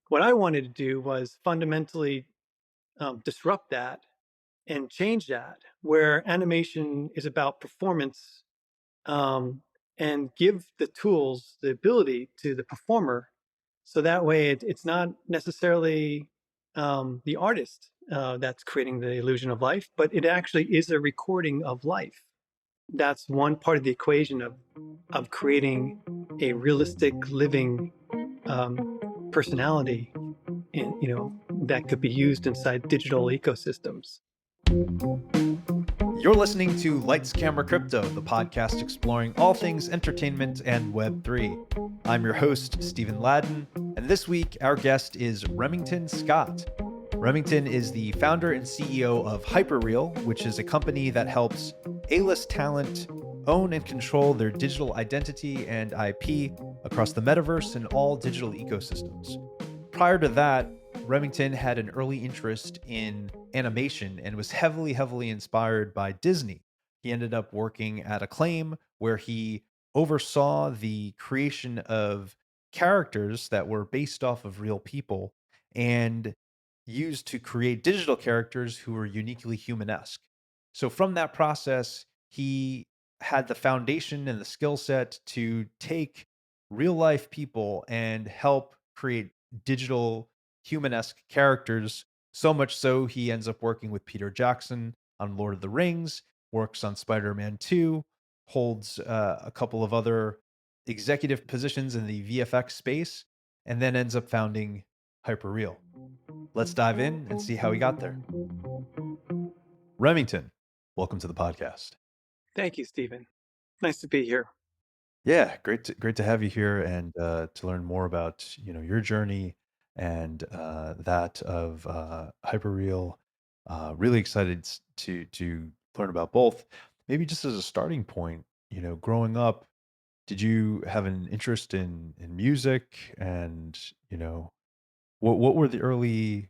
what I wanted to do was fundamentally disrupt that and change that, where animation is about performance, um, and give the tools the ability to the performer. So that way, it's not necessarily the artist that's creating the illusion of life, but it actually is a recording of life. That's one part of the equation of creating a realistic living personality, in, that could be used inside digital ecosystems. You're listening to Lights Camera Crypto, the podcast exploring all things entertainment and Web3. I'm your host, Stephen Ladden, and this week our guest is Remington Scott. Remington is the founder and CEO of Hyperreal, which is a company that helps A-list talent own and control their digital identity and IP across the metaverse and all digital ecosystems. Prior to that, Remington had an early interest in animation and was heavily inspired by Disney. He ended up working at Acclaim, where he oversaw the creation of characters that were based off of real people and used to create digital characters who were uniquely humanesque. So, from that process, he had the foundation and the skill set to take real life people and help create digital human-esque characters. So much so he ends up working with Peter Jackson on Lord of the Rings, works on Spider-Man 2, holds a couple of other executive positions in the VFX space, and then ends up founding Hyperreal. Let's dive in and see how he got there. Remington, welcome to the podcast. Thank you, Stephen. Nice to be here. Yeah, great to have you here and to learn more about your journey and that of Hyperreal. Really excited to learn about both. Maybe just as a starting point, growing up, did you have an interest in music? And what were the early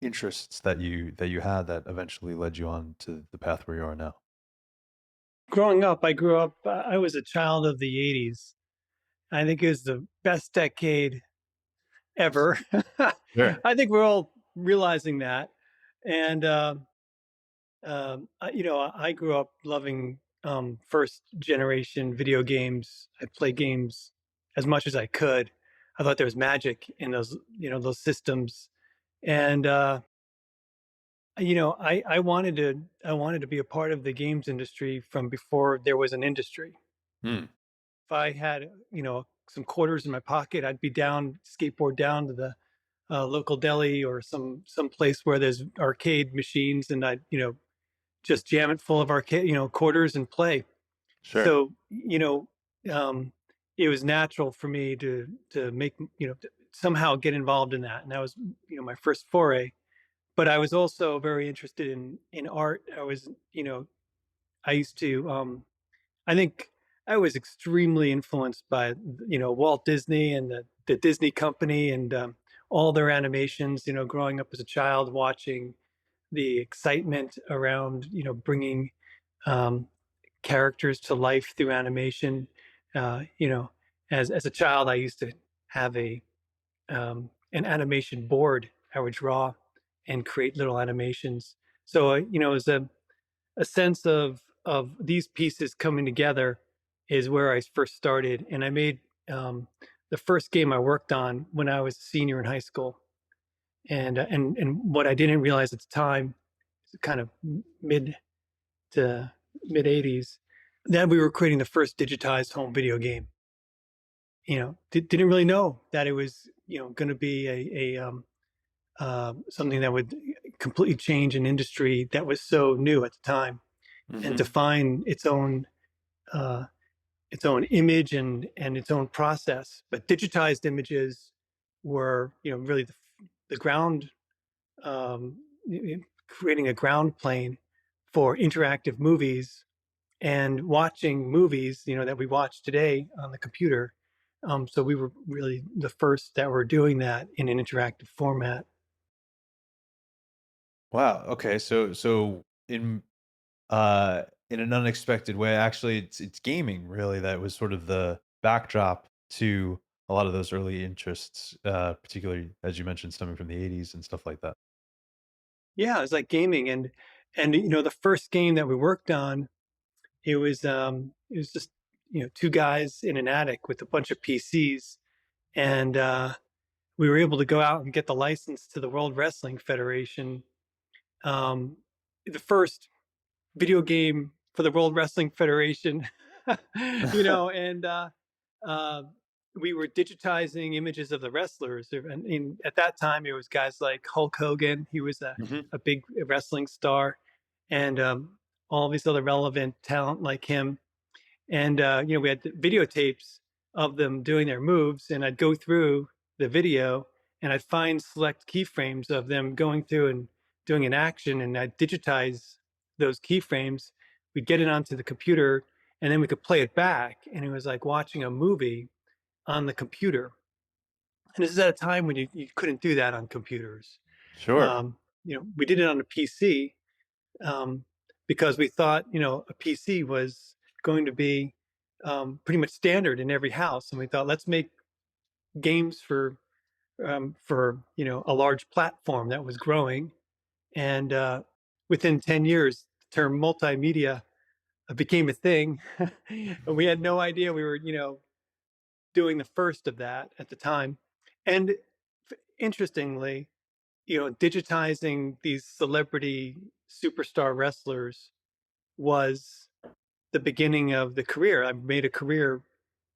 interests that you had that eventually led you on to the path where you are now? Growing up, I was a child of the 80s. I think it was the best decade ever. Sure. I think we're all realizing that. And, I grew up loving first generation video games. I played games as much as I could. I thought there was magic in those systems. And, I wanted to be a part of the games industry from before there was an industry. Hmm. If I had, some quarters in my pocket, I'd be skateboard down to the local deli or some place where there's arcade machines, and I'd, just jam it full of arcade, quarters and play. Sure. So, um, it was natural for me to make, to somehow get involved in that, and that was, my first foray. But I was also very interested in art. I used to, I think I was extremely influenced by, Walt Disney and the Disney Company, and all their animations. Growing up as a child, watching the excitement around, bringing um, characters to life through animation. Uh, you know, as a child, I used to have an animation board. I would draw and create little animations. So, it was a sense of these pieces coming together is where I first started, and I made the first game I worked on when I was a senior in high school. And what I didn't realize at the time, kind of mid to mid '80s, that we were creating the first digitized home video game. Didn't really know that it was going to be a something that would completely change an industry that was so new at the time, and Hmm. define uh, its own image and its own process. But digitized images were, really the ground, um, creating a ground plane for interactive movies and watching movies, that we watch today on the computer. So we were really the first that were doing that in an interactive format. Wow. Okay. So in an unexpected way, actually, it's gaming really that was sort of the backdrop to a lot of those early interests, particularly as you mentioned, stemming from the '80s and stuff like that. Yeah, it was like gaming, and the first game that we worked on, it was just two guys in an attic with a bunch of PCs, and we were able to go out and get the license to the World Wrestling Federation. Um, the first video game for the World Wrestling Federation, and uh, we were digitizing images of the wrestlers. And at that time, it was guys like Hulk Hogan. He was Mhm. a big wrestling star, and all these other relevant talent like him. And we had videotapes of them doing their moves, and I'd go through the video and I'd find select keyframes of them going through and doing an action, and I'd digitize those keyframes. We'd get it onto the computer, and then we could play it back, and it was like watching a movie on the computer. And this is at a time when you couldn't do that on computers. Sure. We did it on a PC, um, because we thought, a PC was going to be pretty much standard in every house, and we thought, let's make games for a large platform that was growing. And within 10 years, the term multimedia became a thing, and we had no idea we were, doing the first of that at the time. And interestingly, digitizing these celebrity superstar wrestlers was the beginning of the career. I made a career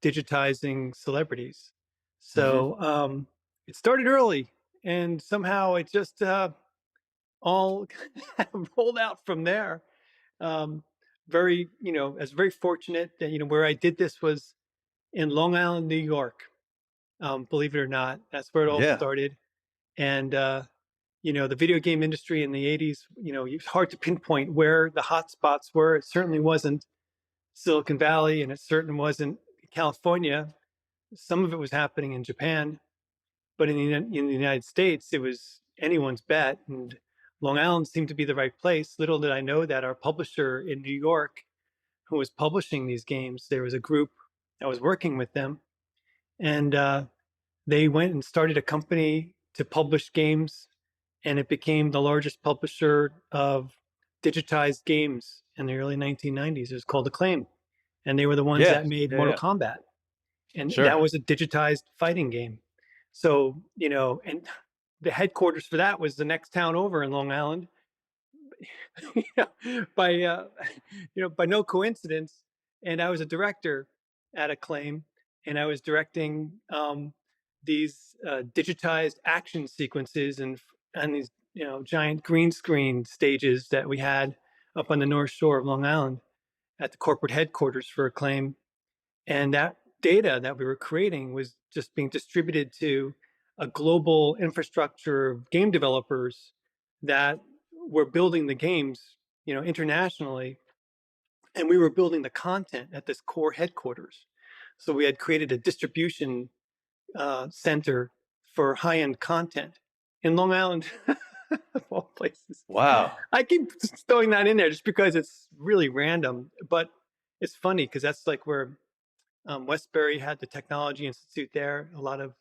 digitizing celebrities. Mhm. So it started early, and somehow it just all rolled out from there. Um, I was very fortunate that, where I did this was in Long Island, New York. Believe it or not, that's where it all Yeah. started. And, the video game industry in the 80s, it's hard to pinpoint where the hot spots were. It certainly wasn't Silicon Valley, and it certainly wasn't California. Some of it was happening in Japan, but in the United States, it was anyone's bet. And Long Island seemed to be the right place. Little did I know that our publisher in New York, who was publishing these games, there was a group that was working with them, and they went and started a company to publish games, and it became the largest publisher of digitized games in the early 1990s. It was called Acclaim, and they were the ones Yeah. that made Yeah, Mortal yeah. Kombat, and that Sure. was a digitized fighting game. So, and the headquarters for that was the next town over in Long Island. By by no coincidence. And I was a director at Acclaim, and I was directing these digitized action sequences and these giant green screen stages that we had up on the North Shore of Long Island at the corporate headquarters for Acclaim. And that data that we were creating was just being distributed to a global infrastructure of game developers that were building the games, internationally. And we were building the content at this core headquarters. So we had created a distribution center for high-end content in Long Island, of all places. Wow. I keep throwing that in there just because it's really random, but it's funny because that's like where Westbury had the Technology Institute there. A lot of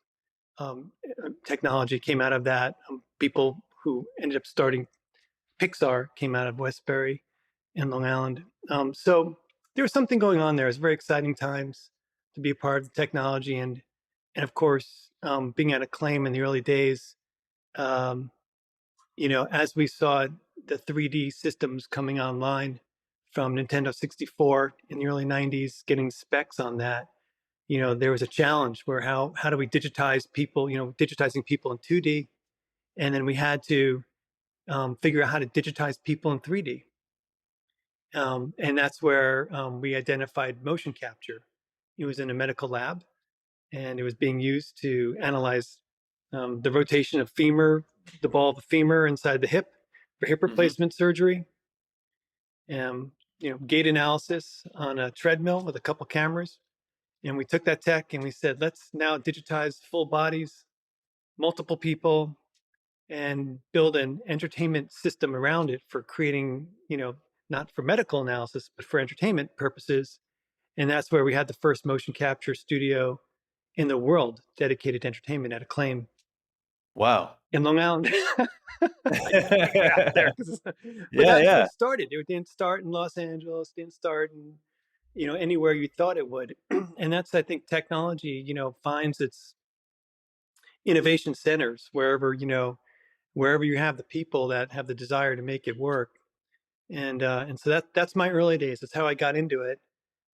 technology came out of that. People who ended up starting Pixar came out of Westbury in Long Island. So there was something going on there. It was very exciting times to be a part of the technology, and of course, being at Acclaim in the early days. Um, as we saw the 3D systems coming online from Nintendo 64 in the early 90s, getting specs on that, there was a challenge where how do we digitize people, digitizing people in 2D, and then we had to figure out how to digitize people in 3D. And that's where we identified motion capture. It was in a medical lab, and it was being used to analyze the rotation of femur, the ball of the femur inside the hip for hip Mhm. replacement surgery. Gait analysis on a treadmill with a couple cameras. And we took that tech and we said, let's now digitize full bodies, multiple people, and build an entertainment system around it for creating, not for medical analysis, but for entertainment purposes. And that's where we had the first motion capture studio in the world dedicated to entertainment at Acclaim Wow. in Long Island. I just put that out there, 'cause but Yeah, that's where yeah. it started. It didn't start in Los Angeles, didn't start in, anywhere you thought it would. And that's, I think, technology, finds its innovation centers wherever you have the people that have the desire to make it work. And so that's my early days. That's how I got into it.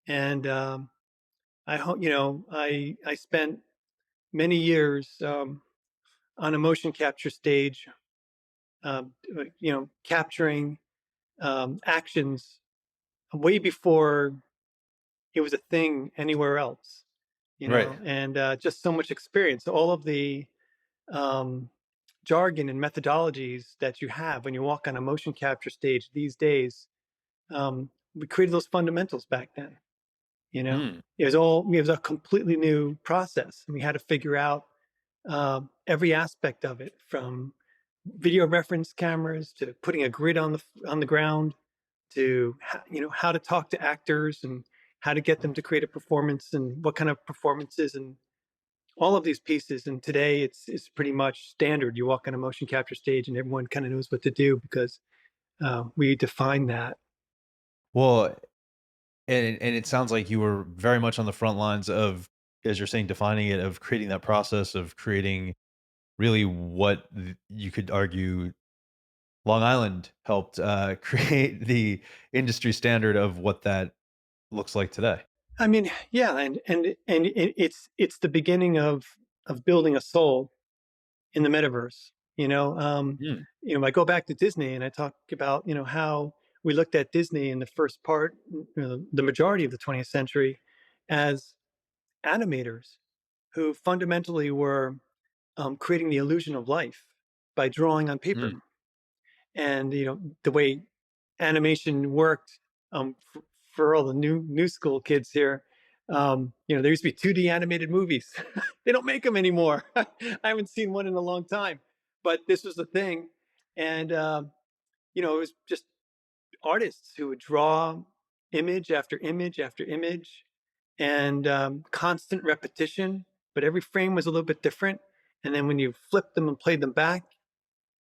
And I hope, I spent many years on a motion capture stage, capturing actions way before it was a thing anywhere else, Right. and just so much experience. All of the um, jargon and methodologies that you have when you walk on a motion capture stage these days, we created those fundamentals back then. You know, Mm. it was a completely new process, and we had to figure out every aspect of it, from video reference cameras to putting a grid on the ground, to how to talk to actors and how to get them to create a performance and what kind of performances and all of these pieces. And today it's pretty much standard. You walk on a motion capture stage and everyone kind of knows what to do, because we define that. Well, and it sounds like you were very much on the front lines of, as you're saying, defining it, of creating that process of creating really what you could argue Long Island helped create the industry standard of what that looks like today. I mean, yeah, it's the beginning of building a soul in the metaverse. Mm. I go back to Disney and I talk about how we looked at Disney in the first part, the majority of the 20th century, as animators who fundamentally were creating the illusion of life by drawing on paper. Mm. And the way animation worked, for all the new school kids here, there used to be 2D animated movies. They don't make them anymore. I haven't seen one in a long time, but this was the thing. And it was just artists who would draw image after image after image, and constant repetition, but every frame was a little bit different. And then when you flipped them and played them back,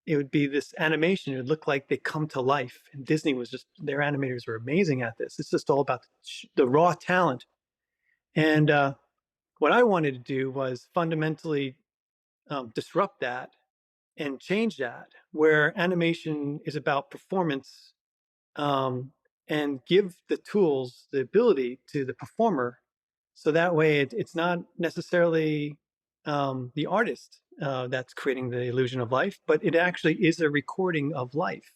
it would be this animation. It would look like they come to life. And Disney was just, their animators were amazing at this. It's just all about the raw talent. And what I wanted to do was fundamentally disrupt that and change that, where animation is about performance, um, and give the tools, the ability to the performer. So that way it's not necessarily the artist that's creating the illusion of life, but it actually is a recording of life.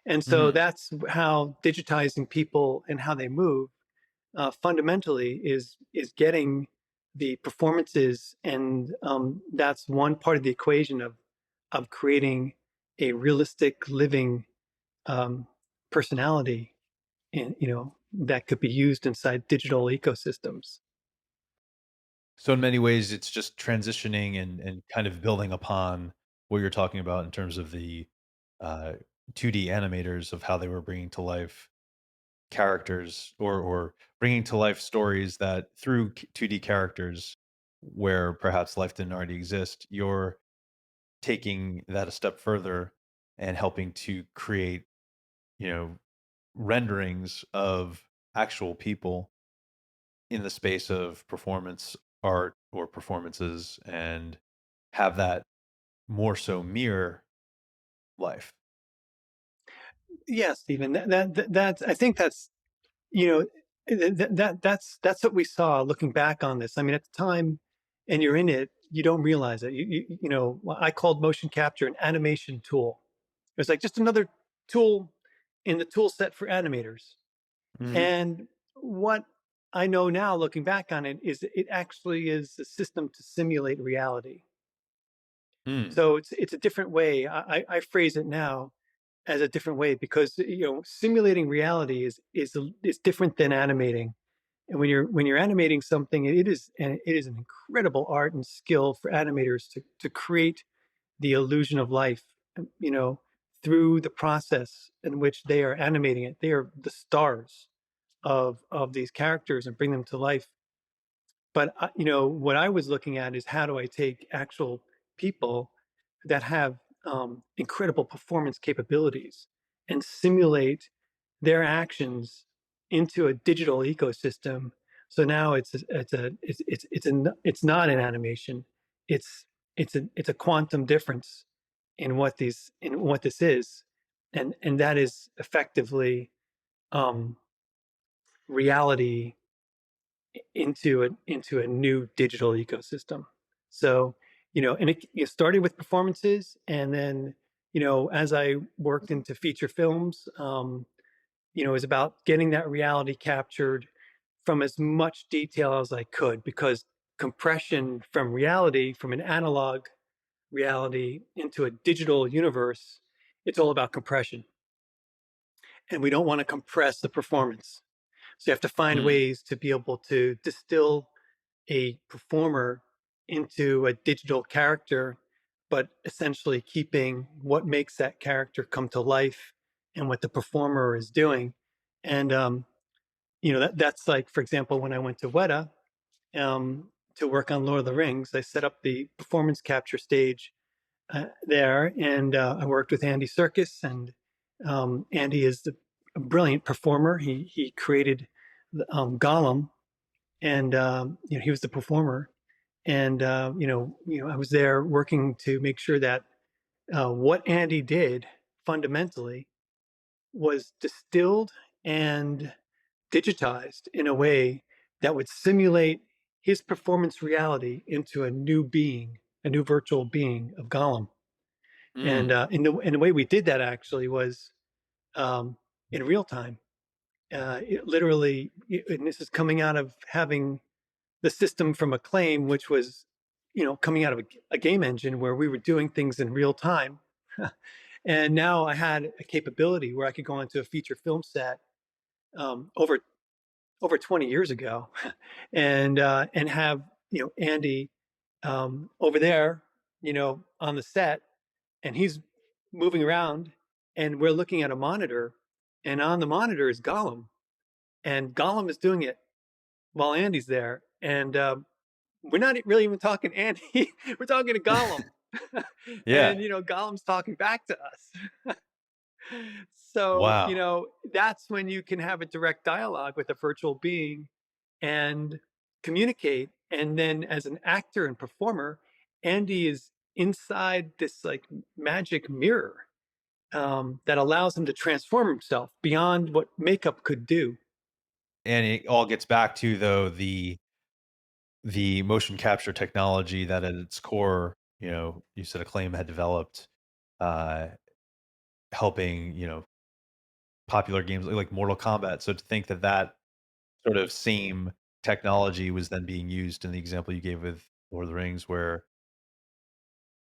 And so Mhm. that's how digitizing people and how they move fundamentally is getting the performances, and that's one part of the equation of creating a realistic living um, personality, and that could be used inside digital ecosystems. So in many ways, it's just transitioning and kind of building upon what you're talking about in terms of the uh, 2D animators, of how they were bringing to life characters, or bringing to life stories that through 2D characters, where perhaps life didn't already exist. You're taking that a step further and helping to create, you know, renderings of actual people in the space of performance art or performances, and have that more so mirror life. Yeah, Stephen, that's, I think that's, you know that's what we saw looking back on this. I mean, at the time, and you're in it, you don't realize it. I called motion capture an animation tool. It was like just another tool in the tool set for animators. Hmm. And what I know now, looking back on it, is it actually is a system to simulate reality. Mm. So it's a different way. I phrase it now as a different way, because simulating reality is different than animating. And when you're animating something, it is an incredible art and skill for animators to create the illusion of life, you know, through the process in which they are animating it. They are the stars of these characters and bring them to life. But what I was looking at is how do I take actual people that have incredible performance capabilities and simulate their actions into a digital ecosystem. So now it's not an animation. It's it's a quantum difference in what this is, and that is effectively um, reality into a new digital ecosystem. So, and it started with performances, and then as I worked into feature films, it was about getting that reality captured from as much detail as I could, because compression from reality, from an analog reality into a digital universe, it's all about compression, and we don't want to compress the performance. So you have to find Mm. ways to be able to distill a performer into a digital character, but essentially keeping what makes that character come to life and what the performer is doing. And that's like, for example, when I went to Weta to work on Lord of the Rings, I set up the performance capture stage there, and I worked with Andy Serkis, and Andy is a brilliant performer. He created Gollum, and he was the performer, and I was there working to make sure that what Andy did fundamentally was distilled and digitized in a way that would simulate his performance reality into a new being, a new virtual being of Gollum. And Mm. the way we did that actually was um, in real time. It literally, and this is coming out of having the system from Acclaim, which was, coming out of a game engine where we were doing things in real time. And now I had a capability where I could go into a feature film set over 20 years ago, and have Andy over there, on the set, and he's moving around, and we're looking at a monitor, and on the monitor is Gollum, and Gollum is doing it while Andy's there, and we're not really even talking Andy. We're talking to Gollum, Yeah. and Gollum's talking back to us. So Wow. that's when you can have a direct dialogue with a virtual being and communicate. And then, as an actor and performer, Andy is inside this like magic mirror that allows him to transform himself beyond what makeup could do. And it all gets back to, though, the motion capture technology that at its core, you said Acclaim had developed, uh, helping, popular games like Mortal Kombat. So to think that that sort of same technology was then being used in the example you gave with Lord of the Rings, where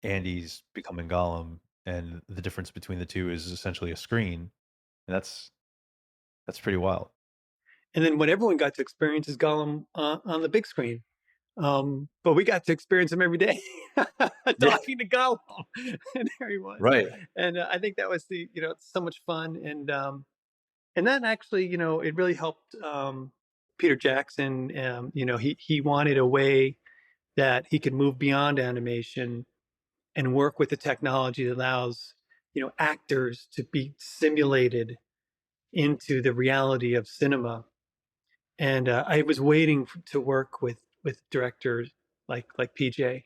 Andy's becoming Gollum, and the difference between the two is essentially a screen, and that's pretty wild. And then what everyone got to experience is Gollum on the big screen. But we got to experience him every day, Yeah. talking to Gollum, and there he was. Right. And I think that was so much fun, and that actually, it really helped Peter Jackson. He wanted a way that he could move beyond animation and work with the technology that allows actors to be simulated into the reality of cinema. And I was waiting to work with directors like PJ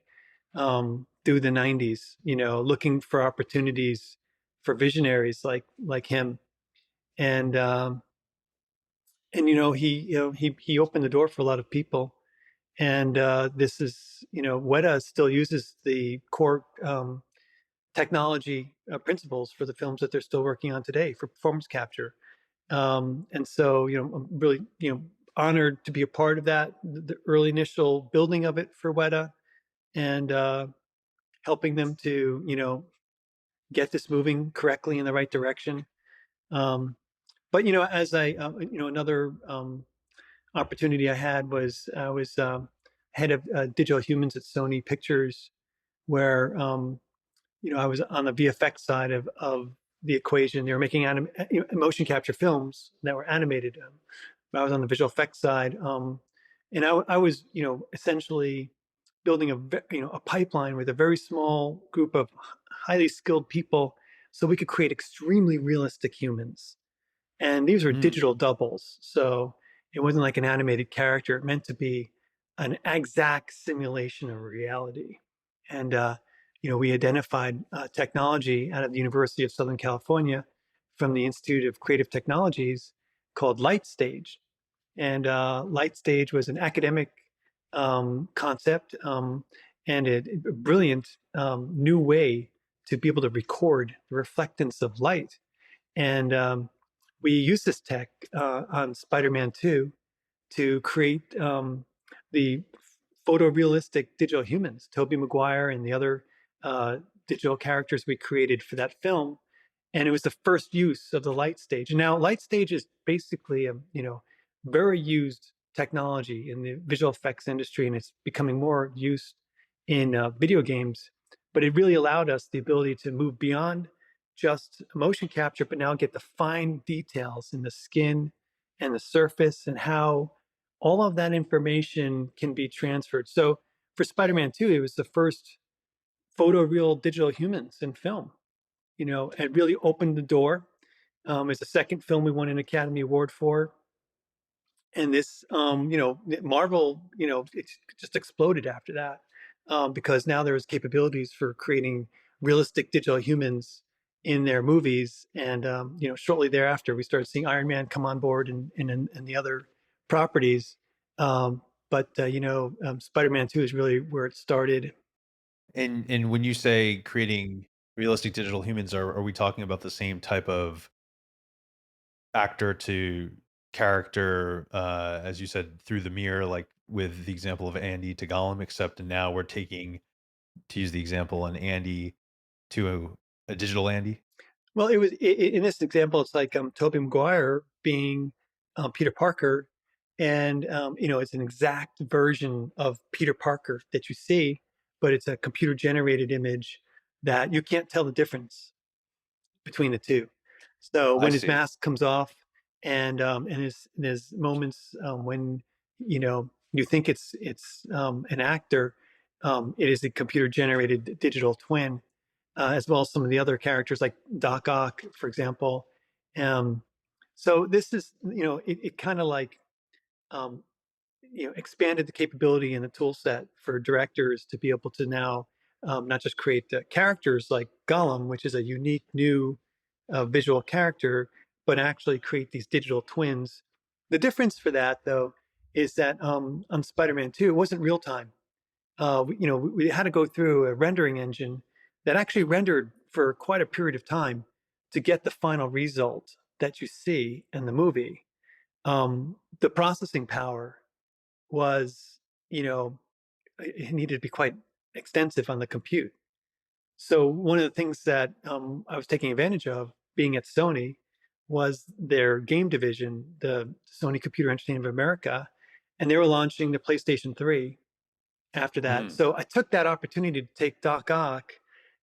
through the '90s, looking for opportunities for visionaries like him, and he opened the door for a lot of people. And this is Weta still uses the core technology principles for the films that they're still working on today for performance capture. And so, I'm really, honored to be a part of that, the early initial building of it for Weta, and helping them to, get this moving correctly in the right direction. Um, but, as another opportunity I had was I was head of digital humans at Sony Pictures, where I was on the VFX side of the equation. They were making motion capture films that were animated. But I was on the visual effects side, And I was, essentially building a pipeline with a very small group of highly skilled people, so we could create extremely realistic humans. And these were Mm. digital doubles, so it wasn't like an animated character. It meant to be an exact simulation of reality. And we identified technology out of the University of Southern California from the Institute of Creative Technologies called LightStage. And LightStage was an academic concept, and a brilliant new way to be able to record the reflectance of light. And we used this tech on Spider-Man 2 to create the photorealistic digital humans, Tobey Maguire and the other uh, digital characters we created for that film. And it was the first use of the light stage. And now light stage is basically a very used technology in the visual effects industry, and it's becoming more used in video games. But it really allowed us the ability to move beyond just motion capture, but now get the fine details in the skin and the surface and how all of that information can be transferred. So for Spider-Man 2, it was the first photoreal digital humans in film. It really opened the door. It's the second film we won an Academy Award for. And this, Marvel, it just exploded after that, because now there's capabilities for creating realistic digital humans in their movies. And, shortly thereafter, we started seeing Iron Man come on board and the other properties. But, Spider-Man 2 is really where it started. And when you say creating realistic digital humans, are we talking about the same type of actor to character, as you said, through the mirror, like with the example of Andy to Gollum, except now we're taking, to use the example, an Andy to a digital Andy? Well, in this example, it's like Tobey Maguire being Peter Parker, and it's an exact version of Peter Parker that you see, but it's a computer generated image that you can't tell the difference between the two. So I when his see. mask comes off, and his moments when you think it's an actor, it is a computer generated digital twin, as well as some of the other characters like Doc Ock, for example. Um, so this is, it kind of like, um, expanded the capability and the tool set for directors to be able to now not just create characters like Gollum, which is a unique new visual character, but actually create these digital twins. The difference for that, though, is that on Spider-Man 2, it wasn't real time. We had to go through a rendering engine that actually rendered for quite a period of time to get the final result that you see in the movie. The processing power was, you know, it needed to be quite extensive on the compute. So one of the things that I was taking advantage of being at Sony was their game division, the Sony Computer Entertainment of America, and they were launching the PlayStation 3 after that. Mm. So I took that opportunity to take Doc Ock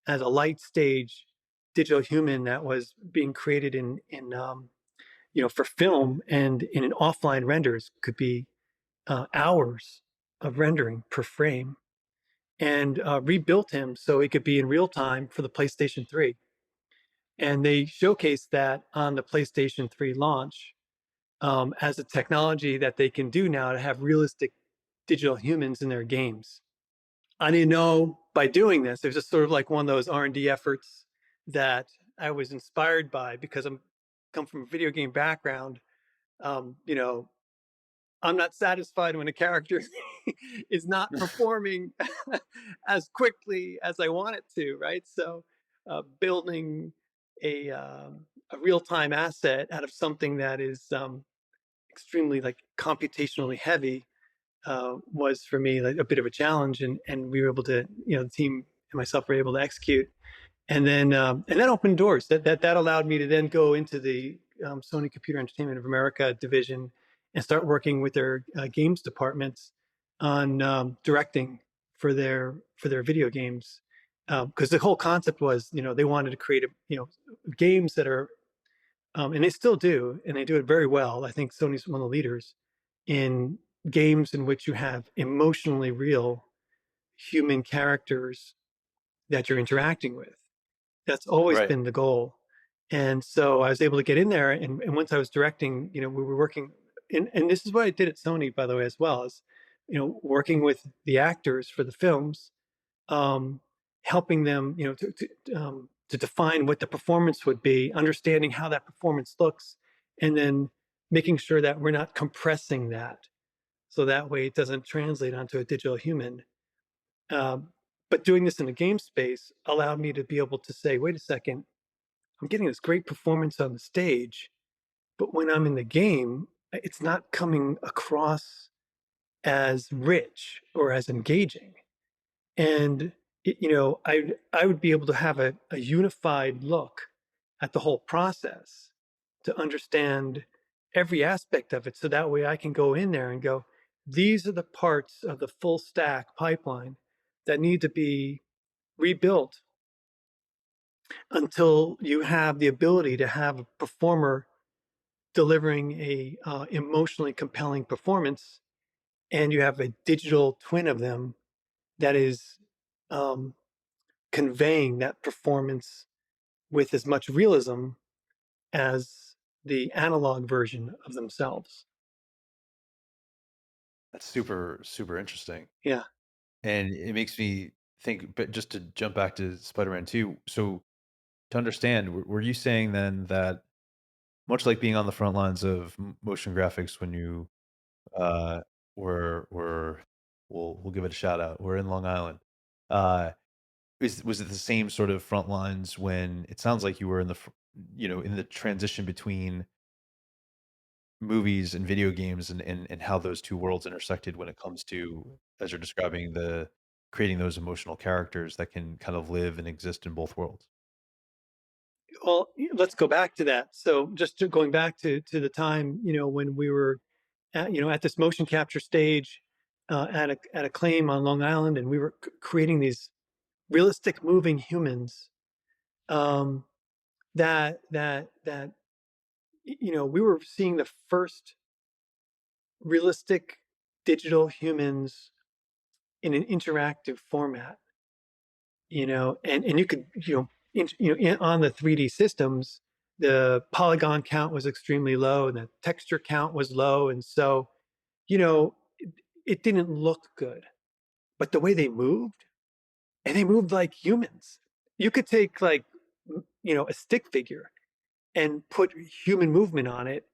as a light stage digital human that was being created for film, and in an offline renders could be hours of rendering per frame, and rebuilt him so it could be in real time for the PlayStation 3. And they showcased that on the PlayStation 3 launch as a technology that they can do now to have realistic digital humans in their games. I didn't know by doing this, it was just sort of like one of those R&D efforts that I was inspired by because I'm come from a video game background. Um, you know, I'm not satisfied when a character is not performing as quickly as I want it to, right? So, building a real time asset out of something that is extremely like computationally heavy was for me like a bit of a challenge, and we were able to, the team and myself were able to execute, and that opened doors. That allowed me to then go into the Sony Computer Entertainment of America division and start working with their games departments on directing for their video games, because the whole concept was, they wanted to create games that are, and they still do, and they do it very well. I think Sony's one of the leaders in games in which you have emotionally real human characters that you're interacting with. That's always Right. been the goal. And so I was able to get in there, and once I was directing, we were working, and this is what I did at Sony, by the way, as well as, working with the actors for the films, um, helping them, to define what the performance would be, understanding how that performance looks, and then making sure that we're not compressing that, so that way it doesn't translate onto a digital human. Um, but doing this in a game space allowed me to be able to say, wait a second, I'm getting this great performance on the stage, but when I'm in the game, it's not coming across as rich or as engaging. And I would be able to have a unified look at the whole process to understand every aspect of it, so that way I can go in there and go, these are the parts of the full stack pipeline that need to be rebuilt until you have the ability to have a performer delivering a emotionally compelling performance, and you have a digital twin of them that is um, conveying that performance with as much realism as the analog version of themselves. That's super, super interesting. Yeah. And it makes me think, but just to jump back to Spider-Man 2, so to understand, were you saying then that much like being on the front lines of motion graphics when you uh, were we'll give it a shout out. We're in Long Island. Uh, was it the same sort of front lines when it sounds like you were in in the transition between movies and video games and how those two worlds intersected when it comes to, as you're describing, the creating those emotional characters that can kind of live and exist in both worlds. Well, let's go back to that. So going back to the time, when we were at this motion capture stage at Acclaim on Long Island, and we were creating these realistic moving humans, um, that we were seeing the first realistic digital humans in an interactive format, and you could, on the 3D systems, the polygon count was extremely low and the texture count was low. And so, it didn't look good, but the way they moved, and they moved like humans. You could take, like, a stick figure and put human movement on it,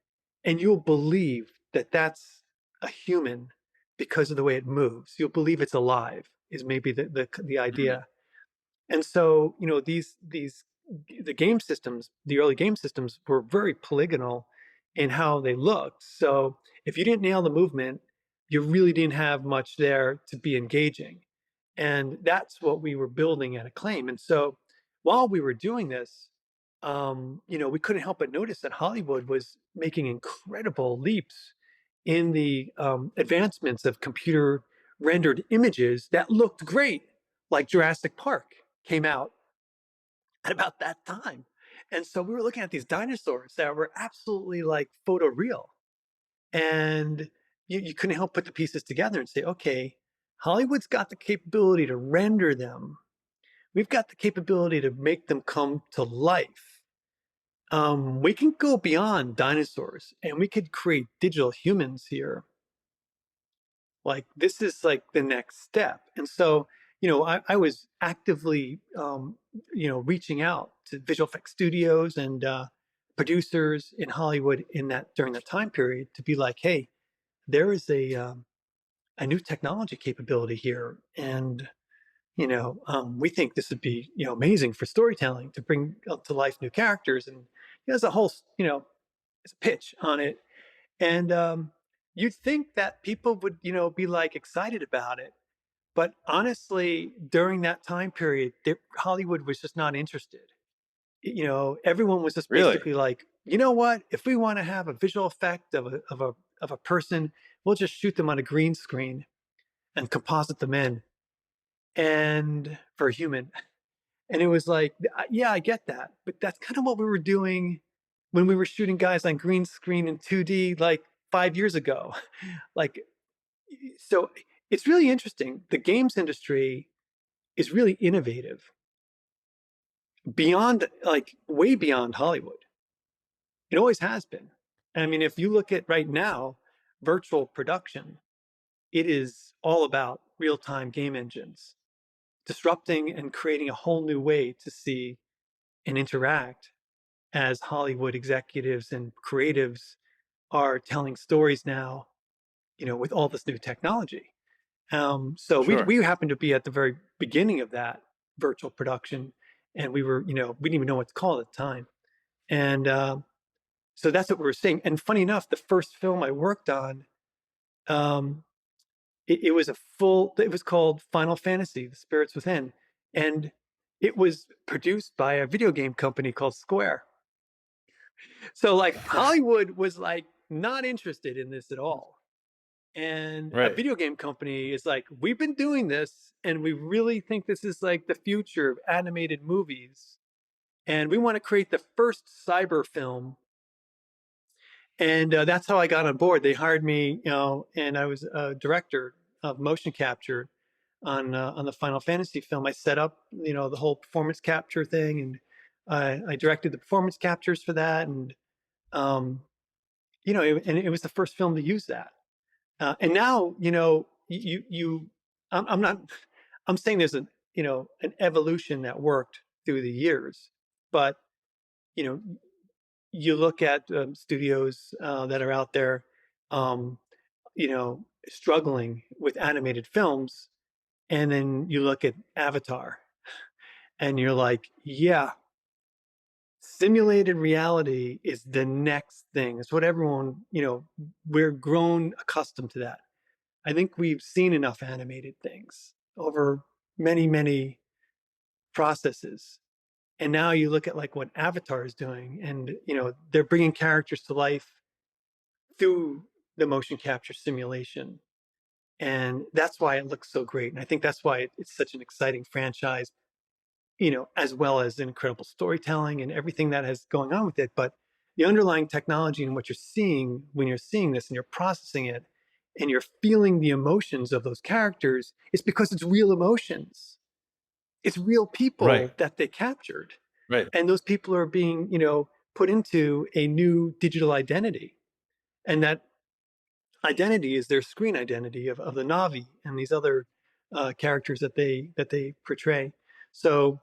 and you'll believe that that's a human because of the way it moves. You'll believe it's alive, is maybe the Mhm. idea. And so, the game systems, the early game systems, were very polygonal in how they looked. So if you didn't nail the movement, you really didn't have much there to be engaging. And that's what we were building at Acclaim. And so while we were doing this, we couldn't help but notice that Hollywood was making incredible leaps in the advancements of computer rendered images that looked great, like Jurassic Park came out at about that time. And so we were looking at these dinosaurs that were absolutely like photoreal. And you couldn't help put the pieces together and say, okay, Hollywood's got the capability to render them. We've got the capability to make them come to life. We can go beyond dinosaurs and we could create digital humans here. Like, this is like the next step. And so, I was actively, reaching out to visual effects studios and producers in Hollywood during that time period, to be like, hey, there is a new technology capability here, and we think this would be, amazing for storytelling, to bring to life new characters. And there's a whole, it's a pitch on it. And you'd think that people would, be like excited about it. But honestly, during that time period, Hollywood was just not interested. Everyone was just Really? basically like, you know what? If we want to have a visual effect of a person, we'll just shoot them on a green screen and composite them in, and for a human. And it was like, yeah, I get that, but that's kind of what we were doing when we were shooting guys on green screen in 2D like 5 years ago. Like, So it's really interesting. The games industry is really innovative beyond, like, way beyond Hollywood. It always has been. I mean, if you look at right now, virtual production, it is all about real time game engines, disrupting and creating a whole new way to see and interact as Hollywood executives and creatives are telling stories now, with all this new technology. So Sure. we happen to be at the very beginning of that virtual production, and we didn't even know what to call it at the time. And so that's what we were seeing. And funny enough, the first film I worked on, um, it was it was called Final Fantasy: The Spirits Within, and it was produced by a video game company called Square. So like Hollywood was like not interested in this at all. And a Right. video game company is like, we've been doing this and we really think this is like the future of animated movies. And we want to create the first cyber film. And that's how I got on board. They hired me, and I was a director of motion capture on the Final Fantasy film. I set up, the whole performance capture thing, and I directed the performance captures for that. And um, and it was the first film to use that. And now, I'm not, I'm saying there's an evolution that worked through the years, but, you know, you look at studios that are out there, um, struggling with animated films, and then you look at Avatar and you're like, yeah, simulated reality is the next thing. It's what everyone, we're grown accustomed to that. I think we've seen enough animated things over many, many processes. And now you look at like what Avatar is doing, and they're bringing characters to life through the motion capture simulation, and that's why it looks so great. And I think that's why it's such an exciting franchise, as well as incredible storytelling and everything that has going on with it. But the underlying technology and what you're seeing when you're seeing this and you're processing it and you're feeling the emotions of those characters, is because it's real emotions. It's real Right. people that they captured. Right. And those people are being, put into a new digital identity. And that identity is their screen identity of the Navi and these other characters that they portray. So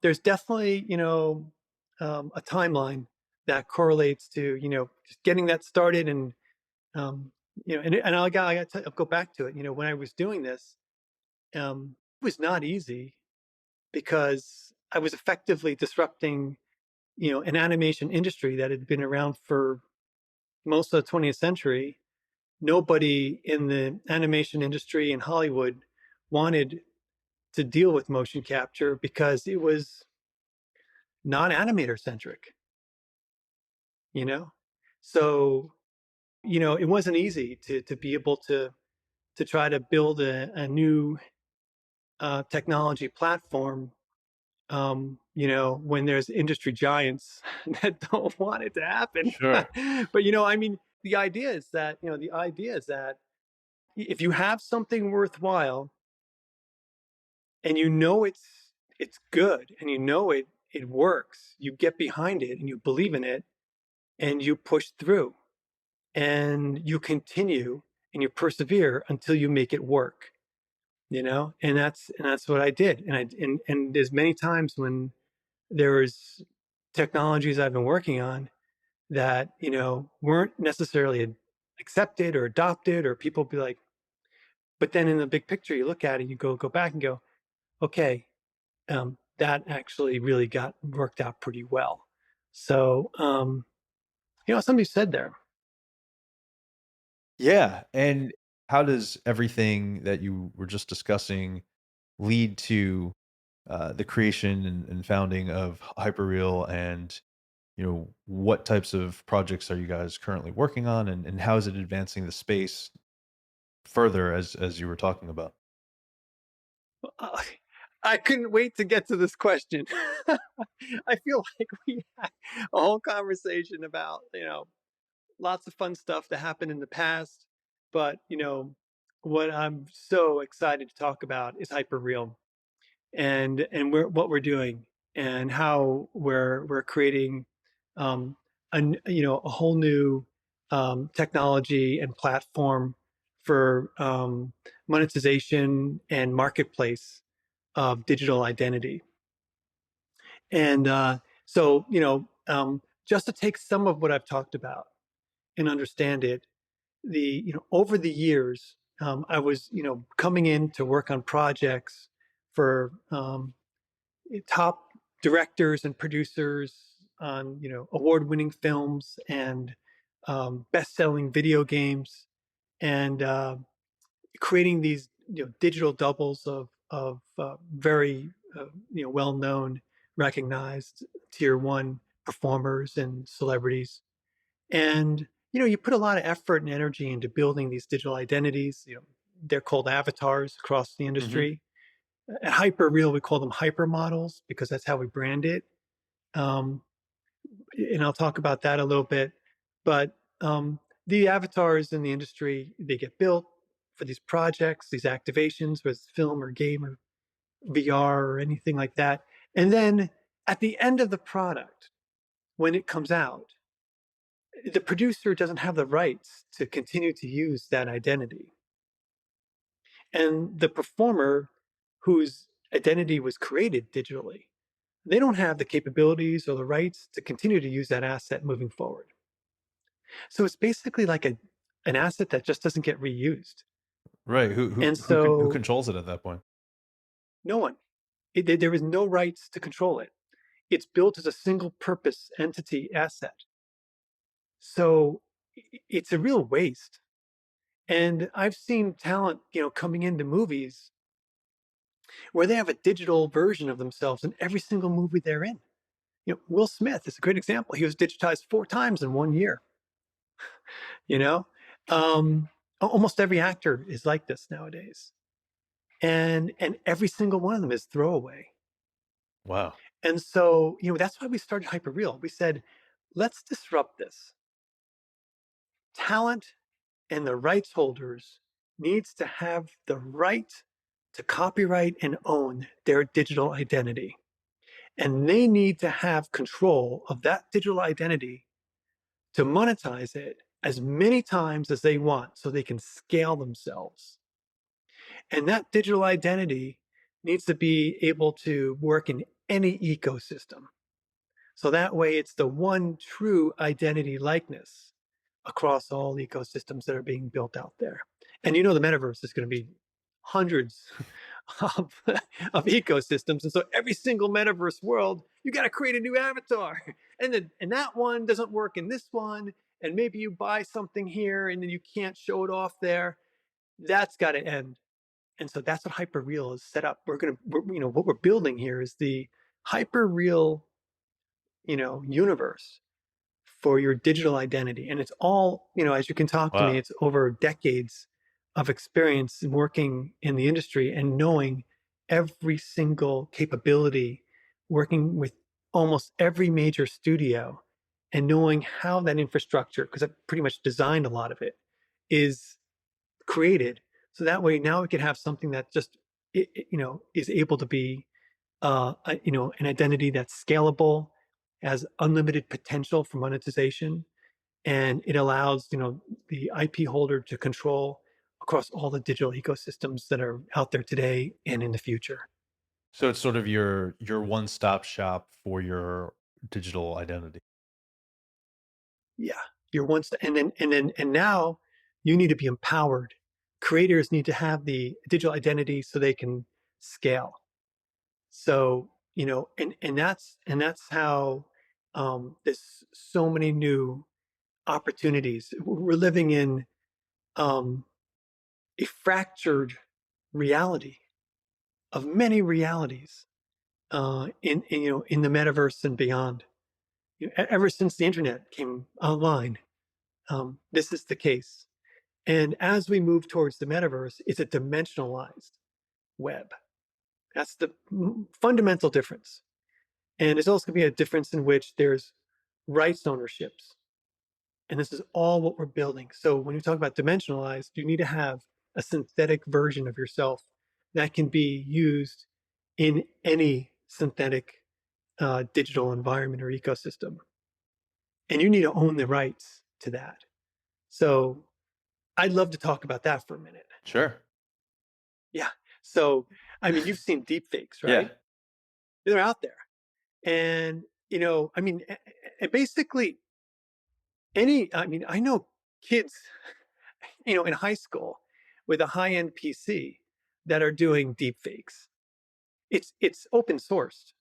there's definitely a timeline that correlates to just getting that started, and um, and I got to go back to it. When I was doing this, it was not easy because I was effectively disrupting an animation industry that had been around for most of the 20th century. Nobody in the animation industry in Hollywood wanted to deal with motion capture because it was not animator centric, you know? So, it wasn't easy to be able to try to build a new technology platform, when there's industry giants that don't want it to happen. Sure. But, I mean, the idea is that if you have something worthwhile and it's good and it works, you get behind it and you believe in it and you push through and you continue and you persevere until you make it work, and that's what I did. And there's many times when there was technologies I've been working on that weren't necessarily accepted or adopted, or people be like, but then in the big picture you look at it, you go back and go, okay, that actually really got worked out pretty well. So, somebody said there. Yeah. And how does everything that you were just discussing lead to the creation and founding of Hyperreal? And what types of projects are you guys currently working on, and how is it advancing the space further, as you were talking about? Uh, I couldn't wait to get to this question. I feel like we had a whole conversation about, lots of fun stuff that happened in the past, but, what I'm so excited to talk about is Hyperreal and what we're doing and how we're creating um, a whole new technology and platform for monetization and marketplace of digital identity. And just to take some of what I've talked about and understand it, over the years, I was coming in to work on projects for top directors and producers on award-winning films and best-selling video games, and creating these digital doubles of very well-known, recognized tier one performers and celebrities. And you put a lot of effort and energy into building these digital identities. They're called avatars across the Hmm. industry. At Hyperreal, we call them hypermodels because that's how we brand it. Um, and I'll talk about that a little bit. But the avatars in the industry, they get built for these projects, these activations, whether it's film or game or VR or anything like that. And then at the end of the product, when it comes out, the producer doesn't have the rights to continue to use that identity. And the performer whose identity was created digitally, they don't have the capabilities or the rights to continue to use that asset moving forward. So it's basically like an asset that just doesn't get reused. Right. Who who And who con- who so controls it at that point? no one, there is no rights to control it. It's built as a single purpose entity asset. So it's a real waste. And I've seen talent, coming into movies where they have a digital version of themselves in every single movie they're in. Will Smith is a great example. He was digitized 4 times in 1 year. You know, almost every actor is like this nowadays, and every single one of them is throwaway. Wow. And so, that's why we started Hyperreal. We said, let's disrupt this. Talent and the rights holders needs to have the right to copyright and own their digital identity. And they need to have control of that digital identity to monetize it as many times as they want so they can scale themselves. And that digital identity needs to be able to work in any ecosystem. So that way it's the one true identity likeness across all ecosystems that are being built out there. And the metaverse is going to be hundreds of, of ecosystems. And so every single metaverse world, you got to create a new avatar. And that one doesn't work in this one. And maybe you buy something here and then you can't show it off there. That's got to end. And so that's what Hyperreal is set up. What we're building here is the Hyperreal, universe for your digital identity. And it's all, as you can talk to me, Wow. it's over decades of experience working in the industry and knowing every single capability, working with almost every major studio and knowing how that infrastructure, because I've pretty much designed a lot of it, is created. So that way now we can have something that just, is able to be, an identity that's scalable, has unlimited potential for monetization, and it allows the IP holder to control across all the digital ecosystems that are out there today and in the future. So it's sort of your one-stop shop for your digital identity. Yeah, you're one step, and now you need to be empowered. Creators need to have the digital identity so they can scale. So and that's how there's so many new opportunities. We're living in um, a fractured reality of many realities in the metaverse and beyond. Ever since the internet came online, this is the case. And as we move towards the metaverse, it's a dimensionalized web. That's the fundamental difference. And there's also going to be a difference in which there's rights ownerships. And this is all what we're building. So when you talk about dimensionalized, you need to have a synthetic version of yourself that can be used in any synthetic digital environment or ecosystem. And you need to own the rights to that. So I'd love to talk about that for a minute. Sure. Yeah. So, I mean, you've seen deep fakes, Yeah. right? They're out there. And, I mean, basically I mean, I know kids, in high school with a high end PC that are doing deep fakes. It's open sourced.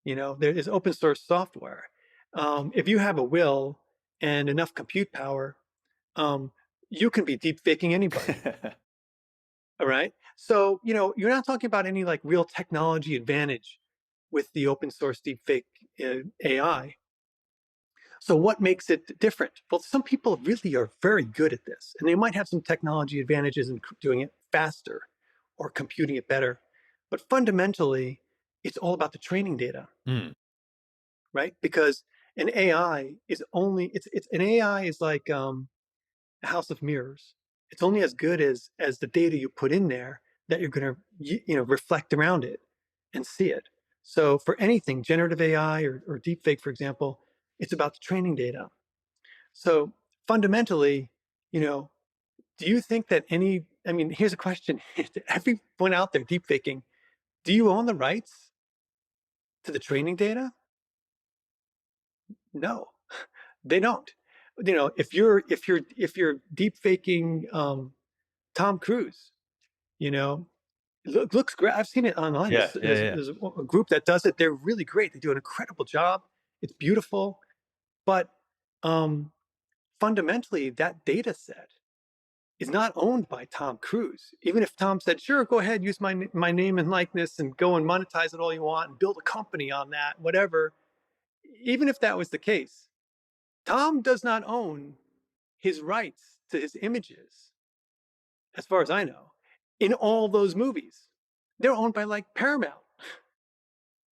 There is open source software. If you have a will and enough compute power, um, you can be deep faking anybody. All right. So, you're not talking about any like real technology advantage with the open source deepfake AI. So, what makes it different? Well, some people really are very good at this, and they might have some technology advantages in doing it faster or computing it better. But fundamentally, it's all about the training data, Mm. right? Because an AI is only it's an AI is like a house of mirrors. It's only as good as the data you put in there that you're going to reflect around it and see it. So for anything, generative AI or deepfake, for example, it's about the training data. So fundamentally, you know, do you think that I mean, here's a question. Everyone out there deepfaking, do you own the rights to the training data? No, they don't. If you're deepfaking Tom Cruise, you know, looks great. I've seen it online. Yeah. Yeah. Yeah. There's a group that does it. They're really great. They do an incredible job. It's beautiful, but um, fundamentally, that data set is not owned by Tom Cruise. Even if Tom said, "Sure, go ahead, use my name and likeness, and go and monetize it all you want, and build a company on that, whatever." Even if that was the case, Tom does not own his rights to his images, as far as I know, in all those movies. They're owned by like Paramount.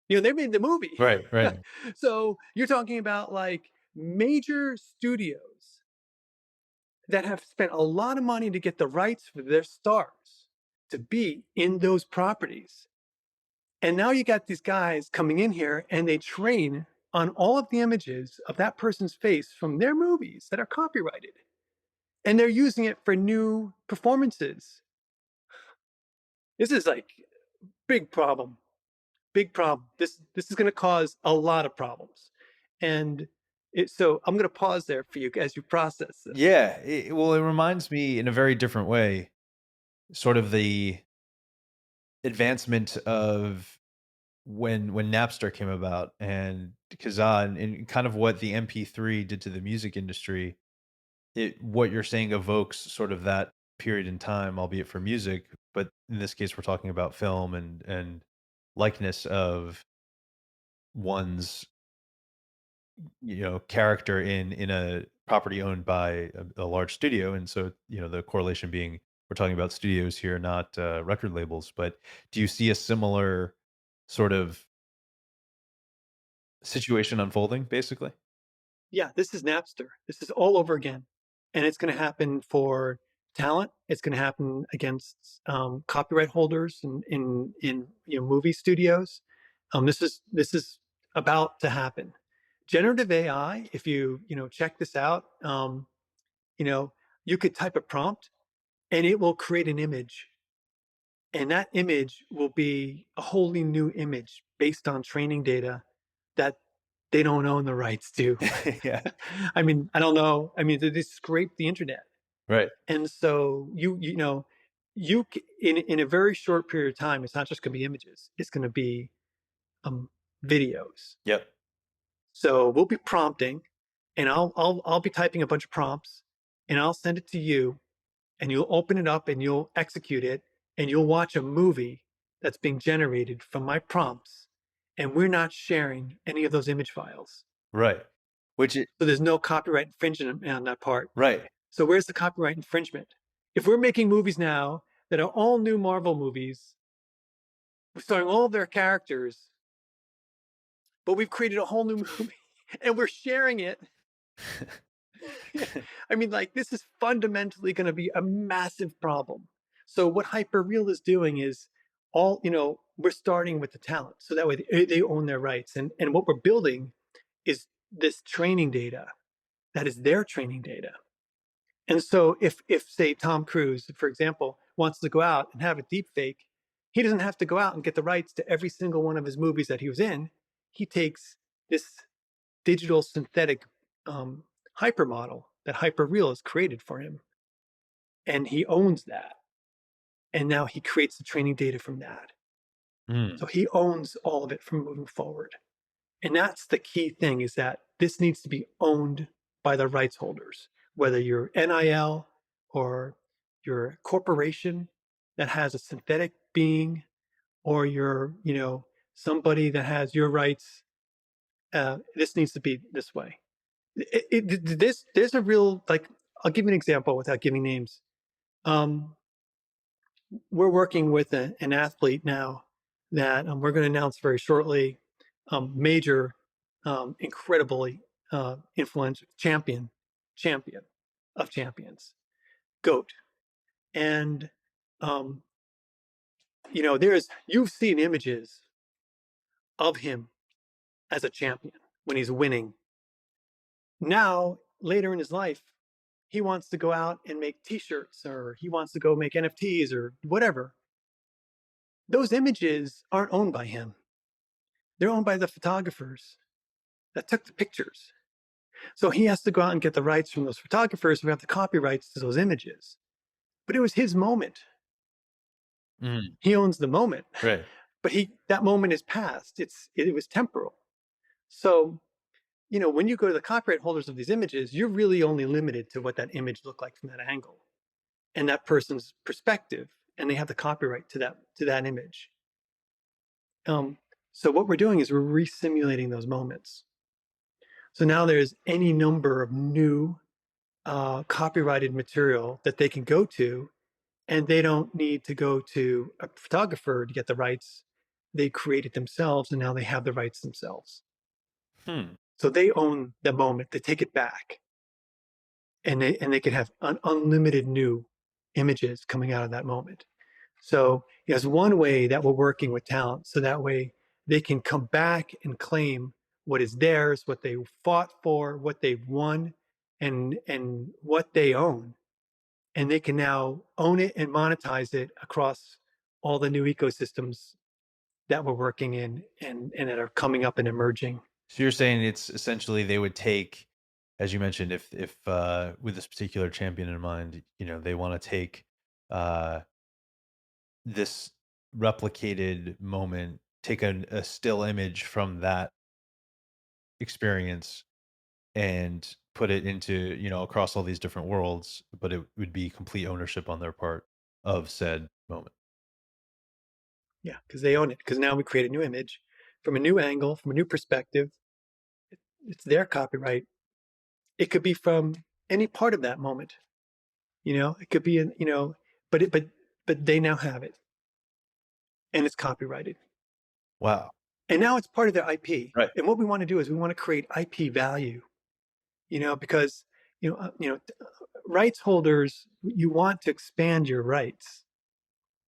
They made the movie. Right. Right. So you're talking about like major studios that have spent a lot of money to get the rights for their stars to be in those properties. And now you got these guys coming in here and they train on all of the images of that person's face from their movies that are copyrighted. And they're using it for new performances. This is like big problem. Big problem. This is going to cause a lot of problems. And so I'm going to pause there for you as you process this. Yeah. Well, it reminds me in a very different way, sort of the advancement of when Napster came about and Kazaa and kind of what the MP3 did to the music industry. What you're saying evokes sort of that period in time, albeit for music, but in this case, we're talking about film and likeness of one's character in a property owned by a large studio, and so the correlation being we're talking about studios here, not record labels. But do you see a similar sort of situation unfolding, basically? Yeah, this is Napster. This is all over again. And it's going to happen for talent. It's going to happen against copyright holders in movie studios. This is about to happen. Generative AI, if check this out, you know, you could type a prompt and it will create an image. And that image will be a wholly new image based on training data that they don't own the rights to. Yeah. I mean, I don't know. I mean, they scrape the internet. Right. And so in a very short period of time, it's not just going to be images. It's going to be um, videos. Yep. So we'll be prompting, and I'll be typing a bunch of prompts, and I'll send it to you, and you'll open it up and you'll execute it, and you'll watch a movie that's being generated from my prompts, and we're not sharing any of those image files. Right. Which it So there's no copyright infringement on that part. right. So where's the copyright infringement? If we're making movies now that are all new Marvel movies, starring all of their characters, but we've created a whole new movie and we're sharing it. I mean, like, this is fundamentally going to be a massive problem. So what Hyperreal is doing is we're starting with the talent. So that way they own their rights. And what we're building is this training data that is their training data. And so if say Tom Cruise, for example, wants to go out and have a deep fake, he doesn't have to go out and get the rights to every single one of his movies that he was in. He takes this digital synthetic um, hypermodel that Hyperreal has created for him, and he owns that. And now he creates the training data from that. Mm. So he owns all of it from moving forward. And that's the key thing, is that this needs to be owned by the rights holders, whether you're NIL or you're a corporation that has a synthetic being, or you're, somebody that has your rights. This needs to be this way. There's a real, like, I'll give you an example without giving names. Um, we're working with an athlete now that we're going to announce very shortly. Major, incredibly influential champion of champions, goat. And um, you've seen images of him as a champion when he's winning. Now, later in his life, he wants to go out and make T-shirts, or he wants to go make NFTs or whatever. Those images aren't owned by him. They're owned by the photographers that took the pictures. So he has to go out and get the rights from those photographers who have the copyrights to those images. But it was his moment. Mm. He owns the moment. Right. But that moment is past. It was temporal. So, when you go to the copyright holders of these images, you're really only limited to what that image looked like from that angle and that person's perspective, and they have the copyright to that image. Um, so what we're doing is we're re-simulating those moments. So now there's any number of new copyrighted material that they can go to, and they don't need to go to a photographer to get the rights. They create it themselves, and now they have the rights themselves. Hmm. So they own the moment. They take it back, and they can have unlimited new images coming out of that moment. So it's one way that we're working with talent. So that way they can come back and claim what is theirs, what they fought for, what they've won, and what they own. And they can now own it and monetize it across all the new ecosystems that we're working in, and that are coming up and emerging. So you're saying it's essentially they would take, as you mentioned, if with this particular champion in mind, they want to take uh, this replicated moment, take a still image from that experience and put it into, across all these different worlds, but it would be complete ownership on their part of said moment. Yeah, because they own it. Because now we create a new image from a new angle, from a new perspective. It's their copyright. It could be from any part of that moment. It could be but they now have it, and it's copyrighted. Wow. And now it's part of their IP. Right. And what we want to do is we want to create IP value, because rights holders, you want to expand your rights.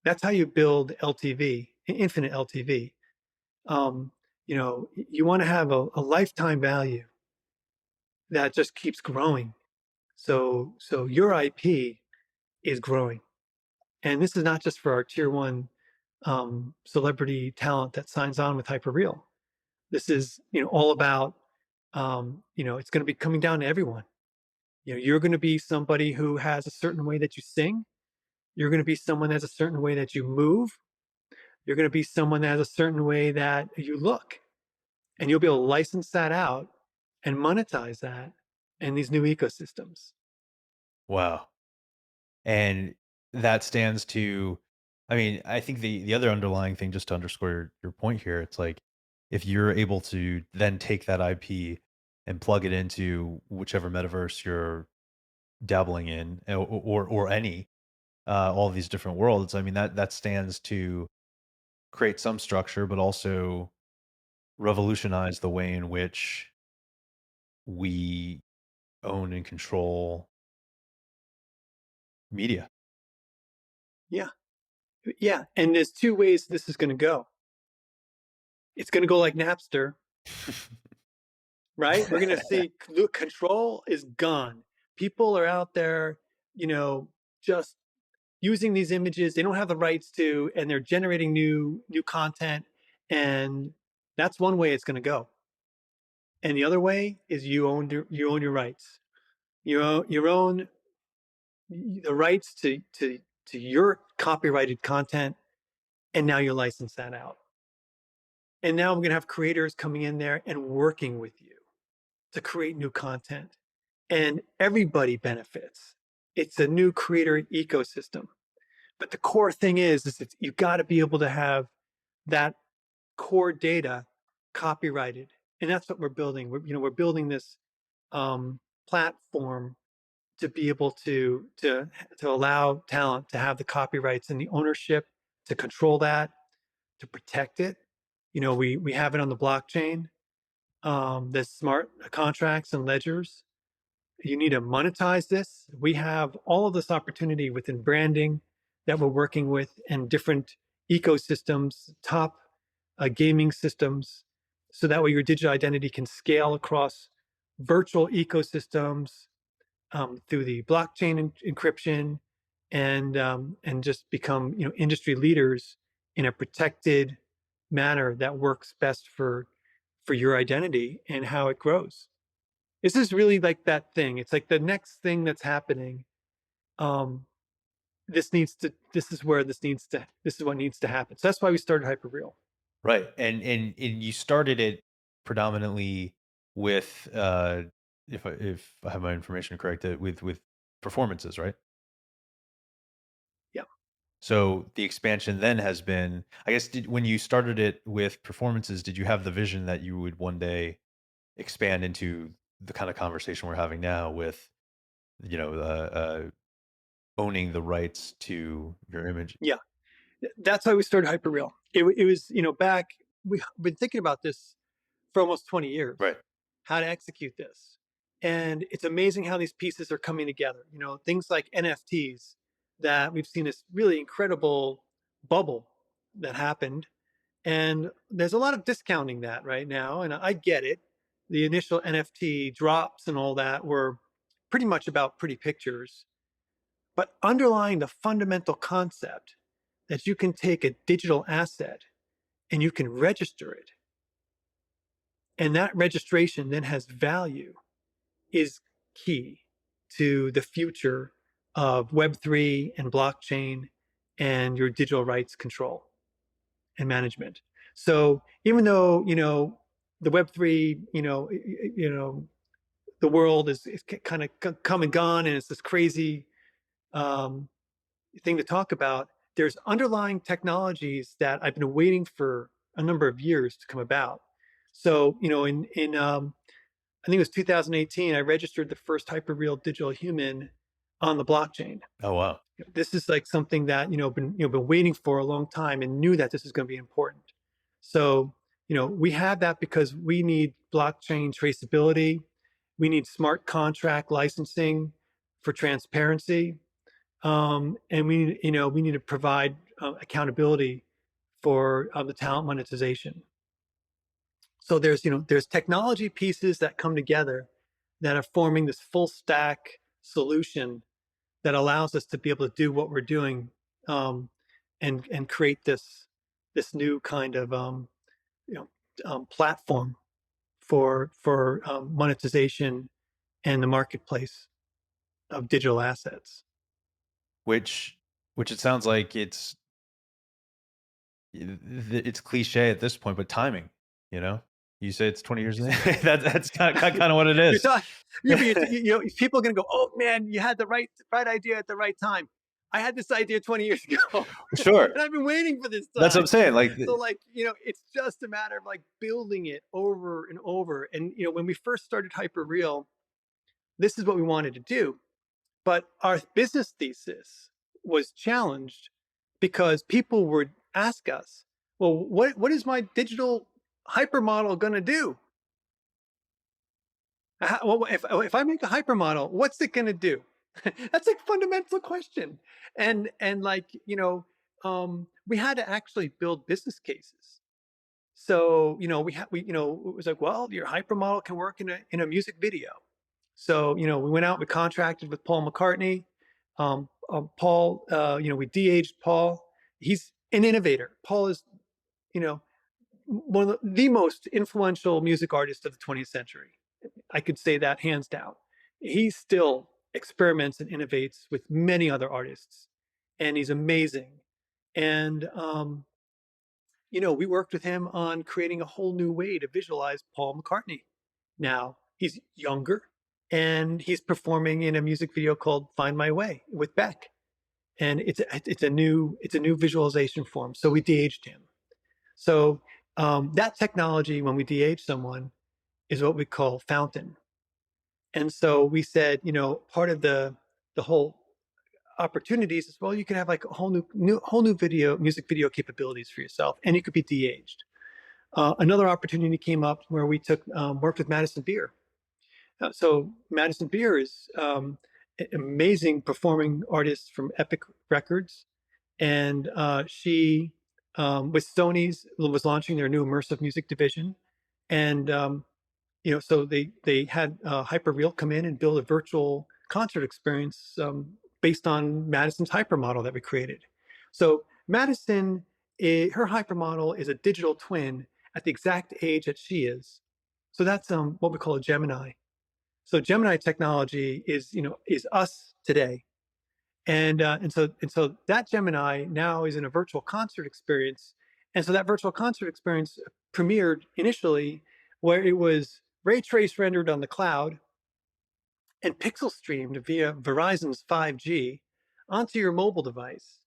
That's how you build LTV, infinite LTV. You want to have a lifetime value that just keeps growing. So your IP is growing. And this is not just for our tier one celebrity talent that signs on with Hyperreal. This is, all about, it's going to be coming down to everyone. You're going to be somebody who has a certain way that you sing. You're going to be someone that has a certain way that you move. You're going to be someone that has a certain way that you look. And you'll be able to license that out and monetize that in these new ecosystems. Wow. And that stands to, I mean, I think the other underlying thing, just to underscore your point here, it's like if you're able to then take that IP and plug it into whichever metaverse you're dabbling in, or any, all of these different worlds, I mean, that stands to create some structure, but also revolutionize the way in which we own and control media. Yeah. Yeah. And there's two ways this is going to go. It's going to go like Napster, right? We're going to see control is gone. People are out there, you know, just using these images they don't have the rights to, and they're generating new content. And that's one way it's going to go. And the other way is you own your rights. You own the rights to your copyrighted content, and now you license that out. And now we're going to have creators coming in there and working with you to create new content, and everybody benefits. It's a new creator ecosystem. But the core thing is that you've got to be able to have that core data copyrighted, and that's what we're building. We're building this platform to be able to allow talent to have the copyrights and the ownership, to control that, to protect it. We have it on the blockchain. The smart contracts and ledgers. You need to monetize this. We have all of this opportunity within branding that we're working with, and different ecosystems, top gaming systems, so that way your digital identity can scale across virtual ecosystems, through the blockchain encryption, and just become industry leaders in a protected manner that works best for your identity and how it grows. This is really like that thing. It's like the next thing that's happening. Um, this is where this is what needs to happen. So that's why we started Hyperreal. Right. And you started it predominantly with if I have my information correct, with performances, right? Yeah. So the expansion then has been, I guess, when you started it with performances, did you have the vision that you would one day expand into the kind of conversation we're having now with, you know, owning the rights to your image? Yeah. That's why we started Hyperreal. It was, back, we've been thinking about this for almost 20 years, Right. how to execute this. And it's amazing how these pieces are coming together. Things like NFTs, that we've seen this really incredible bubble that happened. And there's a lot of discounting that right now. And I get it. The initial NFT drops and all that were pretty much about pretty pictures. But underlying the fundamental concept that you can take a digital asset and you can register it, and that registration then has value, is key to the future of Web3 and blockchain and your digital rights control and management. So even though, the Web3, the world is kind of come and gone, and it's this crazy um, thing to talk about, there's underlying technologies that I've been waiting for a number of years to come about. So, in I think it was 2018, I registered the first hyperreal digital human on the blockchain. Oh, wow. This is like something that been waiting for a long time, and knew that this is going to be important. So, we have that because we need blockchain traceability. We need smart contract licensing for transparency, and we need to provide accountability for the talent monetization. So there's technology pieces that come together that are forming this full stack solution that allows us to be able to do what we're doing, um, and create this new kind of you know platform for monetization and the marketplace of digital assets. Which it sounds like it's cliche at this point, but timing, you know? You say it's 20 years in. That's kinda what it You're is. talking, people are going to go, "Oh man, you had the right idea at the right time." I had this idea 20 years ago, Sure. and I've been waiting for this That's what time. I'm saying, like, So, like, it's just a matter of like building it over and over. And when we first started Hyperreal, this is what we wanted to do. But our business thesis was challenged because people would ask us, "Well, what is my digital hypermodel going to do? Well, if I make a hypermodel, what's it going to do?" That's a fundamental question. And like, we had to actually build business cases. So, it was like, well, your hypermodel can work in a music video. So, we went out, we contracted with Paul McCartney. Paul, we de-aged Paul. He's an innovator. Paul is, you know, one of the most influential music artists of the 20th century. I could say that hands down. He still experiments and innovates with many other artists, and he's amazing. And we worked with him on creating a whole new way to visualize Paul McCartney. Now he's younger, and he's performing in a music video called "Find My Way" with Beck, and it's a new visualization form. So we de-aged him. So that technology, when we de-age someone, is what we call fountain. And so we said, part of the whole opportunities is, well, you can have like a whole new music video capabilities for yourself, and you could be de-aged. Another opportunity came up where we worked with Madison Beer. So Madison Beer is an amazing performing artist from Epic Records, and she with Sony's was launching their new immersive music division, and so they had Hyperreal come in and build a virtual concert experience based on Madison's hypermodel that we created. So Madison, her hypermodel is a digital twin at the exact age that she is. So that's what we call a Gemini. So Gemini technology is us today, and so that Gemini now is in a virtual concert experience, and so that virtual concert experience premiered initially where it was ray trace rendered on the cloud and pixel streamed via Verizon's 5G onto your mobile device.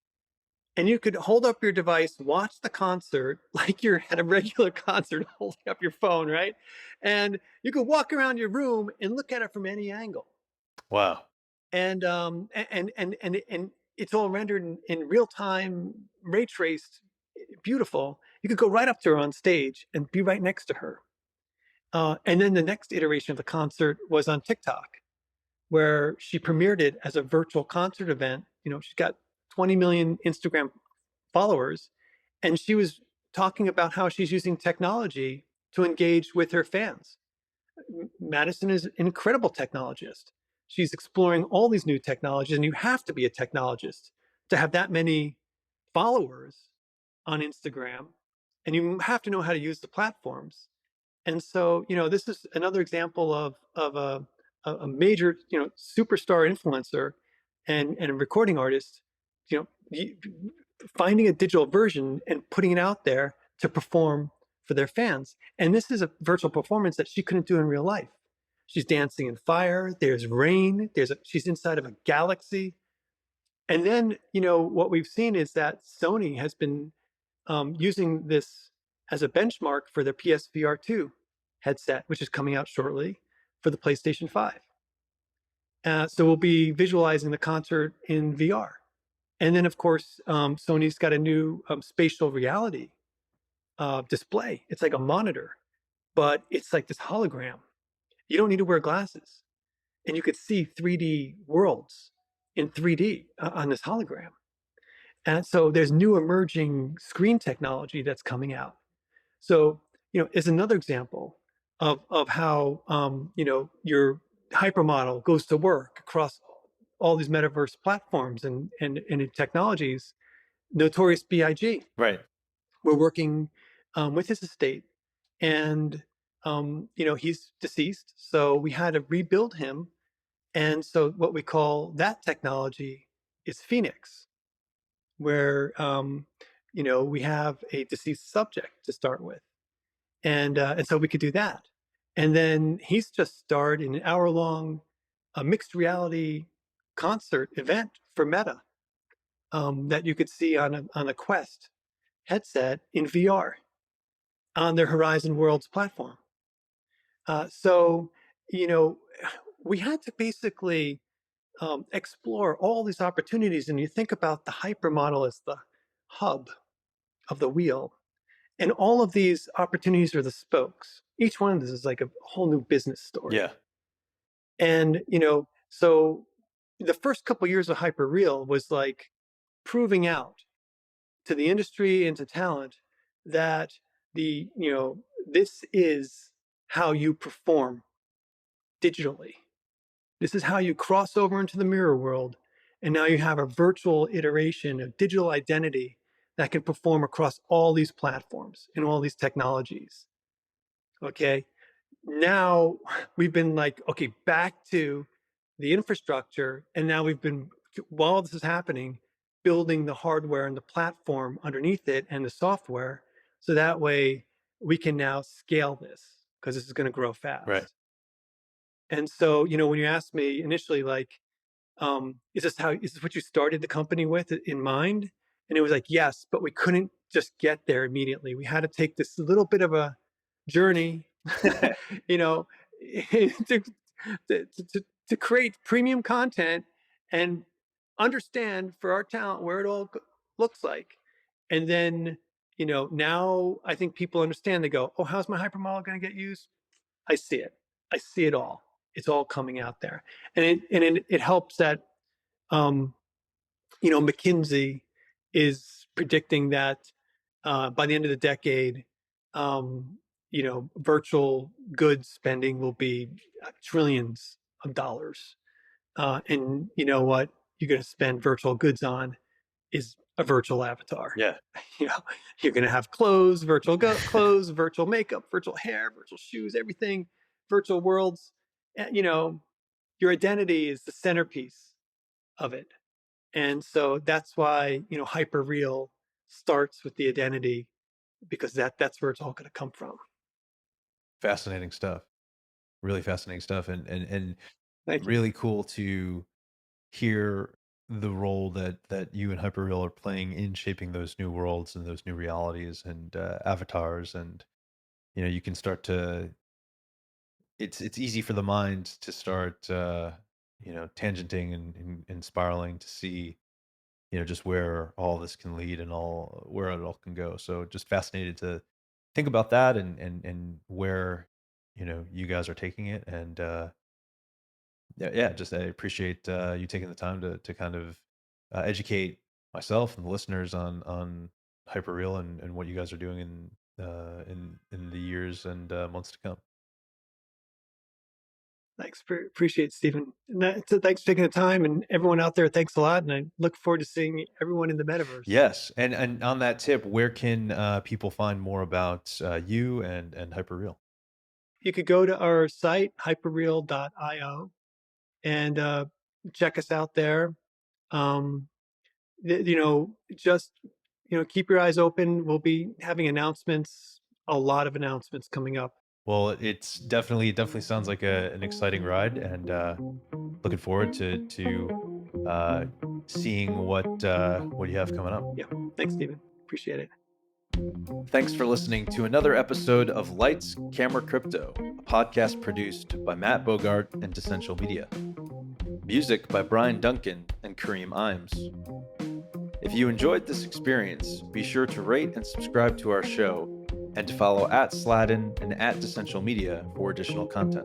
And you could hold up your device, watch the concert like you're at a regular concert, holding up your phone, right? And you could walk around your room and look at it from any angle. Wow. And it's all rendered in real time, ray traced, beautiful. You could go right up to her on stage and be right next to her. And then the next iteration of the concert was on TikTok, where she premiered it as a virtual concert event. She's got 20 million Instagram followers, and she was talking about how she's using technology to engage with her fans. Madison is an incredible technologist. She's exploring all these new technologies, and you have to be a technologist to have that many followers on Instagram, and you have to know how to use the platforms. And so, this is another example of a major, superstar influencer and a recording artist, you know, finding a digital version and putting it out there to perform for their fans. And this is a virtual performance that she couldn't do in real life. She's dancing in fire. There's rain. She's inside of a galaxy. And then, what we've seen is that Sony has been using this as a benchmark for their PSVR 2 headset, which is coming out shortly for the PlayStation 5. So we'll be visualizing the concert in VR. And then, of course, Sony's got a new spatial reality display. It's like a monitor, but it's like this hologram. You don't need to wear glasses. And you could see 3D worlds in 3D on this hologram. And so there's new emerging screen technology that's coming out. So, is another example of how, your hypermodel goes to work across all these metaverse platforms and technologies. Notorious B.I.G. Right. We're working with his estate, and he's deceased, so we had to rebuild him. And so what we call that technology is Phoenix, where we have a deceased subject to start with, and so we could do that. And then he's just starred in an hour-long mixed reality concert event for Meta that you could see on a Quest headset in VR on their Horizon Worlds platform. So, you know, we had to basically explore all these opportunities. And you think about the hypermodel as the hub of the wheel, and all of these opportunities are the spokes. Each one of this is like a whole new business story. Yeah. And, so the first couple years of Hyperreal was like proving out to the industry and to talent that this is how you perform digitally. This is how you cross over into the mirror world. And now you have a virtual iteration of digital identity that can perform across all these platforms and all these technologies. Okay. Now we've been like, okay, back to the infrastructure. And now we've been, while this is happening, building the hardware and the platform underneath it and the software. So that way we can now scale this because this is going to grow Right. fast. And so, when you asked me initially, like, is this what you started the company with in mind? And it was like, yes, but we couldn't just get there immediately. We had to take this little bit of a journey, you know, to, to create premium content and understand for our talent where it all looks like. And then, now I think people understand. They go, oh, how's my hypermodel going to get used? I see it. I see it all. It's all coming out there. And it helps that um, McKinsey is predicting that by the end of the decade, virtual goods spending will be trillions of dollars. And you know what you're going to spend virtual goods on is a virtual avatar. Yeah. You know, you're going to have clothes, clothes, virtual makeup, virtual hair, virtual shoes, everything, virtual worlds. Your identity is the centerpiece of it. And so that's why, hyperreal starts with the identity because that's where it's all going to come from. Fascinating stuff. Really fascinating stuff, and Thank you. really cool to hear the role that you and Hyperreal are playing in shaping those new worlds and those new realities and avatars, and you can start to. It's easy for the mind to start tangenting and spiraling to see just where all this can lead and all where it all can go. So just fascinated to think about that and where you guys are taking it. And yeah, just I appreciate you taking the time to kind of educate myself and the listeners on Hyperreal and what you guys are doing in the years and months to come. Thanks. Appreciate it, Stephen. So thanks for taking the time, and everyone out there, thanks a lot. And I look forward to seeing everyone in the metaverse. Yes, and on that tip, where can people find more about you and Hyperreal? You could go to our site, hyperreal.io, and check us out there. Um, just keep your eyes open. We'll be having announcements, a lot of announcements coming up. Well, it's definitely sounds like an exciting ride, and looking forward to seeing what you have coming up. Yeah. Thanks, Stephen. Appreciate it. Thanks for listening to another episode of Lights, Camera, Crypto, a podcast produced by Matt Bogart and Dessential Media. Music by Brian Duncan and Kareem Imes. If you enjoyed this experience, be sure to rate and subscribe to our show and to follow @Sladden and @Dessential Media for additional content.